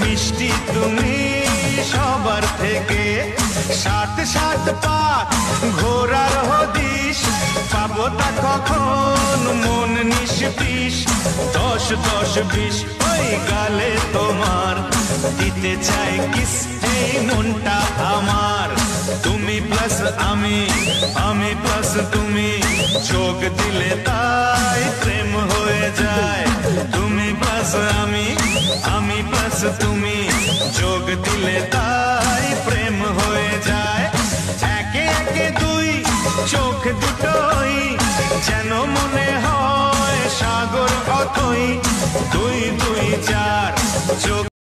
মিষ্টি তুমি সবার থেকে, সাত সাত পা ঘোরার হদিশ, পাবো তা কখন মন নিষ্পিস। 10 10 20 ওই গালে তোমার, দিতে চাই কিস এই মনটা আমার। তুমি প্লাস আমি, আমি প্লাস তুমি, চোখ দিলে তাই প্রেম হয়ে যায়। তুমি প্লাস আমি, আমি প্লাস তুমি, যোগ দিলে তাই প্রেম হয়ে যায়। একে একে দুই, চোখ দুটোই যেন মনে হয় সাগর অথই। 2 2 4 চোখ